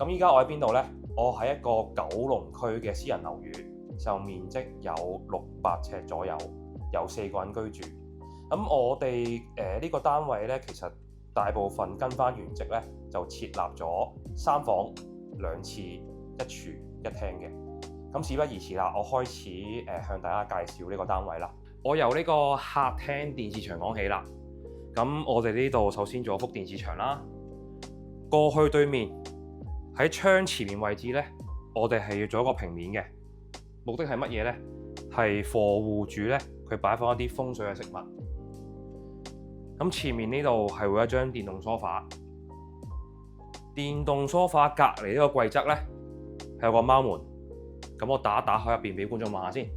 咁依家我喺邊度呢？我喺一個九龍區嘅私人樓宇，就面積有600尺左右，有4個人居住。咁我哋呢個單位呢，其實大部分跟翻原值呢，就設立咗3房2廁1廚1廳嘅。咁事不宜遲啦，我開始向大家介紹呢個單位啦。我由呢個客廳電視牆講起啦。咁我哋呢度首先做一幅電視牆啦。過去對面喺窗前面位置呢，我哋係要做一個平面嘅。目的係乜嘢呢？係貨戶主呢，佢擺放一啲風水嘅飾物。咁前面呢度係會有一張電動梳化。電動梳化隔離呢個櫃側呢，係有個貓門。咁我打一打開入邊俾觀眾望下先。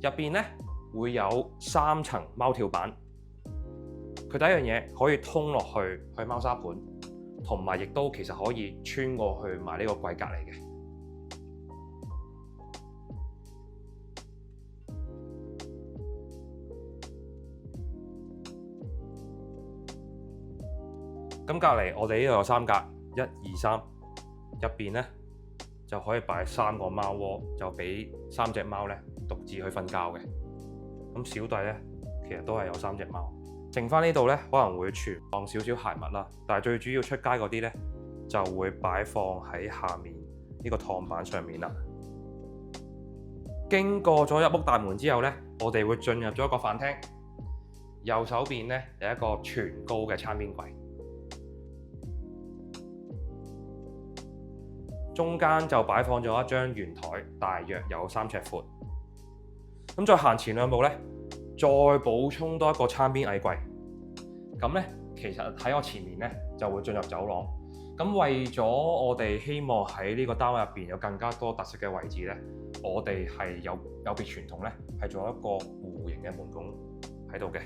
入邊呢會有3層貓跳板。佢第一樣嘢可以通落去貓砂盤，同埋亦都其實可以穿過去埋呢個櫃隔離嘅。咁隔離我哋呢度有3格，1、2、3，入邊呢就可以擺3個貓窩，就俾3隻貓呢獨自去瞓覺嘅。咁小弟呢，其實都係有3隻貓。剩翻呢度呢，可能會存放少少鞋襪啦，但係最主要出街嗰啲呢，就會擺放喺下面呢個趟板上面啦。經過咗入屋大門之後呢，我哋會進入咗一個飯廳。右手邊呢，有一個全高嘅餐邊櫃，中間就擺放咗一張圓台，大約有3尺闊。咁再行前2步呢，再補充多一個餐邊矮櫃。咁呢，其實喺我前面呢，就會進入走廊。咁為咗我哋希望喺呢個單位入邊有更加多特色嘅位置呢，我哋係有別傳統呢，係做一個弧形嘅門拱喺度嘅。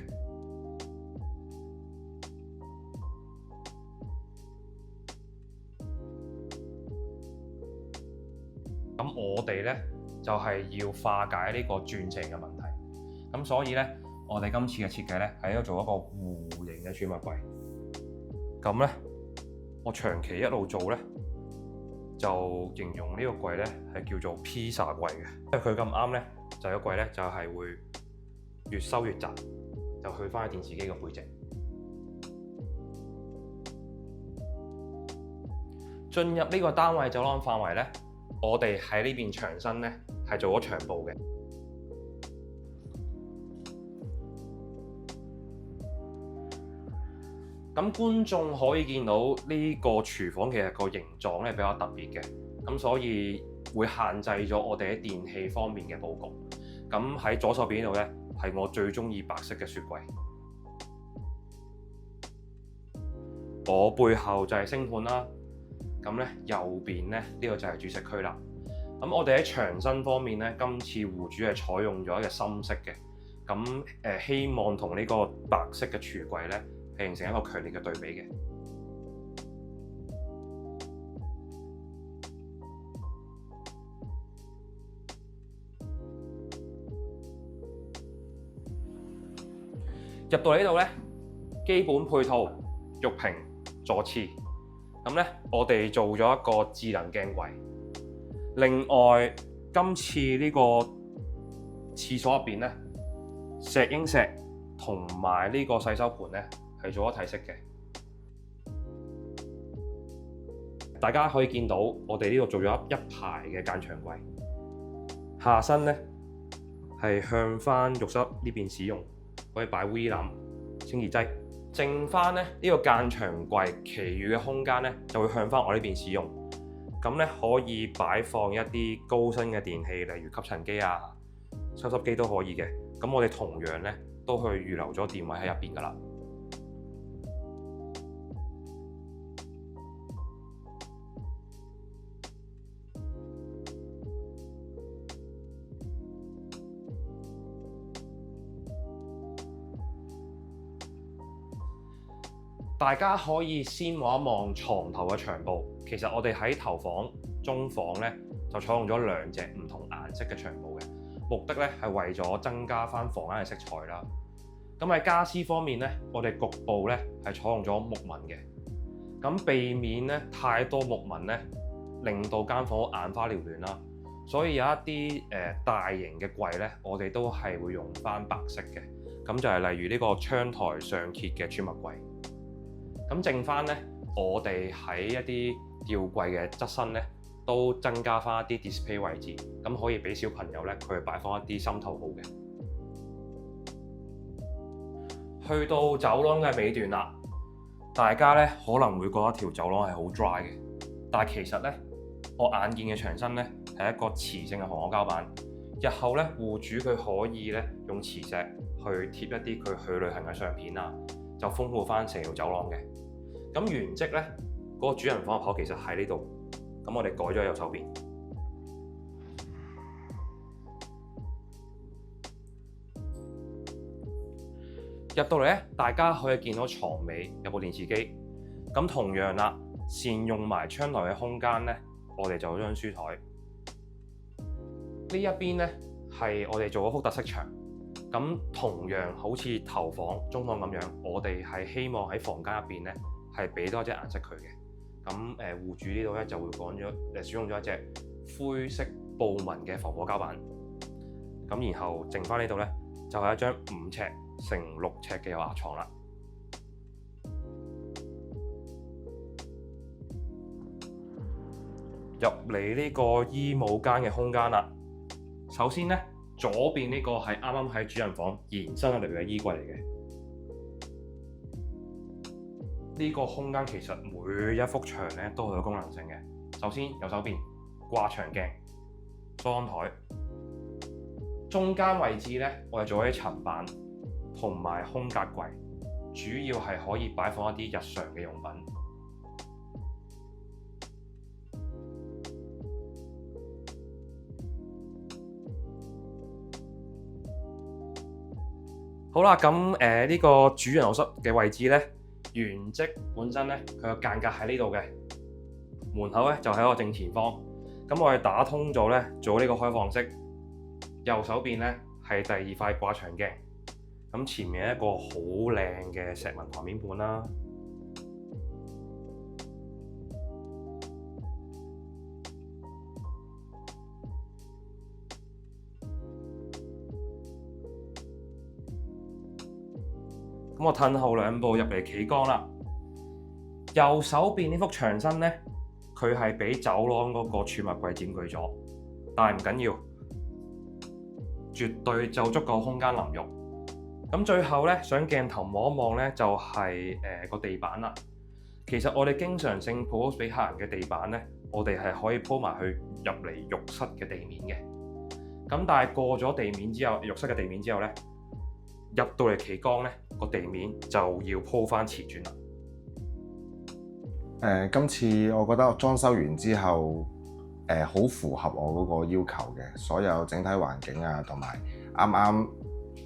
咁我哋呢，就係要化解呢個轉正嘅問題。咁所以呢，我哋今次嘅設計呢，係要做一個弧形嘅儲物櫃。咁呢，我長期一路做呢，就形容呢個櫃呢係叫做披薩櫃嘅，因為佢咁啱呢，就有個櫃呢就係會越收越窄，就去翻電視機個背脊。進入呢個單位走廊範圍呢，我哋喺呢邊牆身呢係做咗牆布嘅。咁觀眾可以見到呢個廚房其實個形狀咧比較特別嘅，咁所以會限制咗我哋喺電器方面嘅佈局。咁喺左手邊呢度咧係我最中意白色嘅雪櫃。我背後就係星盤啦。咁咧右邊咧呢個就係主食區啦。咁我哋喺牆身方面咧，今次戶主係採用咗一個深色嘅，咁希望同呢個白色嘅櫥櫃咧，形成一個強烈嘅對比嘅。入到呢度咧，基本配套浴屏、座廁。咁咧，我哋做咗一個智能鏡櫃。另外，今次呢個廁所入邊咧，石英石同埋呢個洗手盆咧，係做咗體式嘅。大家可以見到，我哋呢度做咗一排嘅間牆櫃，下身咧係向翻浴室呢邊使用，可以擺污衣籃、清潔劑。剩翻咧呢個間牆櫃，其餘嘅空間咧就會向翻我呢邊使用。咁咧可以擺放一啲高身嘅電器，例如吸塵機啊、抽濕機都可以嘅。咁我哋同樣咧都去預留咗電位喺入邊噶啦。大家可以先望一望床頭嘅牆布，其實我哋喺頭房、中房咧就採用咗2隻唔同顏色嘅牆布嘅，目的咧係為咗增加翻房間嘅色彩啦。咁喺家私方面咧，我哋局部咧係採用咗木紋嘅，咁避免咧太多木紋咧，令到間房眼花繚亂啦。所以有一啲大型嘅櫃咧，我哋都係會用翻白色嘅。咁就係例如呢個窗台上揭嘅儲物櫃。咁剩翻咧，我哋喺一啲吊櫃嘅側身咧，都增加翻一啲 display 位置，咁可以俾小朋友咧佢擺放一啲心頭好嘅。去到走廊嘅尾段啦，大家咧可能會覺得條走廊係好 dry 嘅，但係其實咧我眼見嘅牆身咧係一個磁性嘅防火膠板，日後咧戶主佢可以咧用磁石去貼一啲佢去旅行嘅相片啊，就豐富翻成條走廊嘅。咁原則咧嗰個主人房入口其實喺呢度，咁我哋改咗喺右手邊。入到嚟咧，大家可以見到床尾有部電視機。咁同樣啦，善用埋窗台嘅空間咧，我哋就有張書台。呢一邊咧係我哋做咗幅特色牆。咁同樣好似頭房、中房咁樣，我哋係希望喺房間入邊咧係俾多一隻顏色佢嘅。咁戶主呢度咧就會使用咗一隻灰色布紋嘅防火膠板。咁然後剩翻呢度咧就係一張5尺乘6尺嘅有牙床啦。入嚟呢個衣帽間嘅空間啦。首先咧，左邊呢個係啱啱喺主人房延伸嚟嘅衣櫃嚟嘅。呢個空間其實每一幅牆咧都有功能性嘅。首先右手邊掛牆鏡、梳妝台，中間位置咧我哋做咗啲層板同埋空格櫃，主要係可以擺放一啲日常嘅用品。好啦，咁呢個主人臥室嘅位置咧，原則本身咧佢個間隔喺呢度嘅，門口咧就喺我正前方。咁我哋打通咗咧，做呢個開放式。右手邊咧係第2塊掛牆鏡，咁前面一個好靚嘅石紋台面盤啦。咁我褪後2步入嚟企缸啦。右手邊呢幅牆身咧，佢係俾走廊嗰個儲物櫃佔據咗，但係唔緊要，絕對就足夠空間淋浴。咁最後咧，上鏡頭望一望咧，就係個地板啦。其實我哋經常性鋪俾客人嘅地板咧，我哋係可以鋪埋去入嚟浴室嘅地面嘅。咁但係過咗地面之後，浴室嘅地面之後咧，入到嚟企缸咧，個地面就要鋪翻瓷磚啦。今次我覺得我裝修完之後，好符合我嗰個要求嘅，所有整體環境啊，同埋啱啱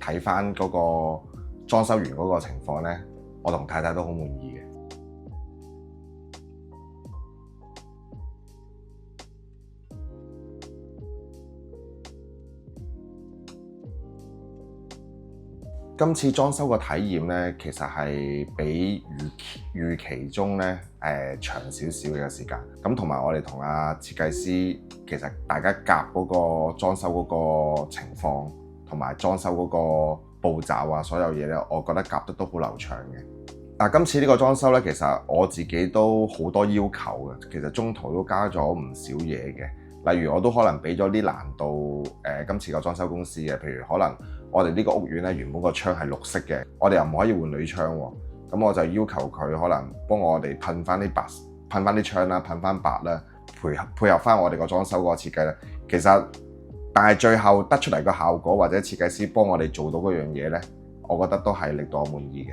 睇翻嗰個裝修完嗰個情況咧，我同太太都好滿意嘅。今次裝修個體驗咧，其實係比預期中咧長少少嘅時間。咁同埋我哋同阿設計師，其實大家夾嗰個裝修嗰個情況，同埋裝修嗰個步驟啊，所有嘢咧，我覺得夾得都好流暢嘅。但今次呢個裝修咧，其實我自己都好多要求嘅。其實中途都加咗唔少嘢嘅，例如我都可能俾咗啲難度今次個裝修公司嘅，譬如可能我哋呢個屋苑咧原本個窗係綠色嘅，我哋又唔可以換鋁窗喎，咁我就要求佢可能幫我哋噴翻啲白，噴翻啲窗啦，噴翻白啦，配合翻我哋個裝修嗰個設計咧。其實，但係最後得出嚟個效果或者設計師幫我哋做到嗰樣嘢咧，我覺得都係令到我滿意嘅。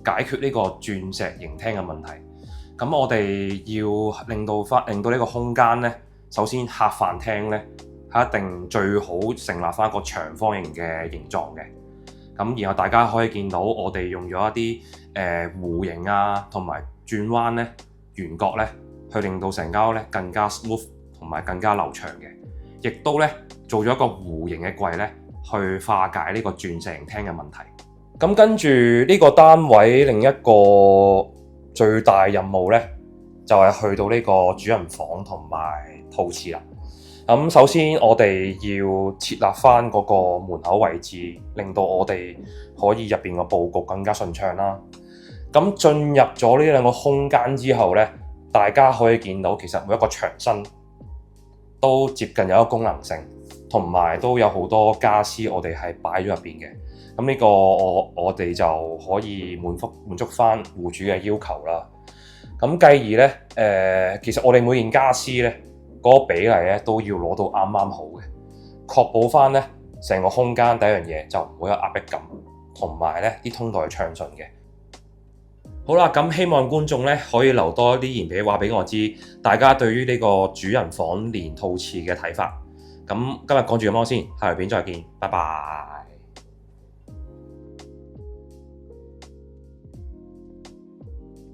解決呢個鑽石型廳嘅問題。咁我哋要令到呢個空間咧，首先客飯廳咧係一定最好成立翻一個長方形嘅形狀嘅。咁然後大家可以見到我哋用咗一啲弧形啊，同埋轉彎咧、圓角咧，去令到成間屋咧更加 smooth 同埋更加流暢嘅。亦都咧做咗一個弧形嘅櫃咧，去化解呢個鑽石型廳嘅問題。咁跟住呢個單位另一個最大任務咧，就係去到呢個主人房同埋套廁啦。咁首先我哋要設立翻嗰個門口位置，令到我哋可以入邊個佈局更加順暢啦。咁進入咗呢兩個空間之後咧，大家可以見到其實每一個牆身都接近有一個功能性，同埋都有好多家私我哋係擺咗入邊嘅。咁呢個我哋就可以滿足翻戶主嘅要求啦。咁繼而咧，其實我哋每件家私咧嗰個比例咧都要攞到啱啱好嘅，確保翻咧成個空間第一樣嘢就唔會有壓迫感，同埋咧啲通道係暢順嘅。好啦，咁希望觀眾咧可以留多啲言俾話俾我知，大家對於呢個主人房連套廁嘅睇法。咁今日講住咁多先，下條片再見，拜拜。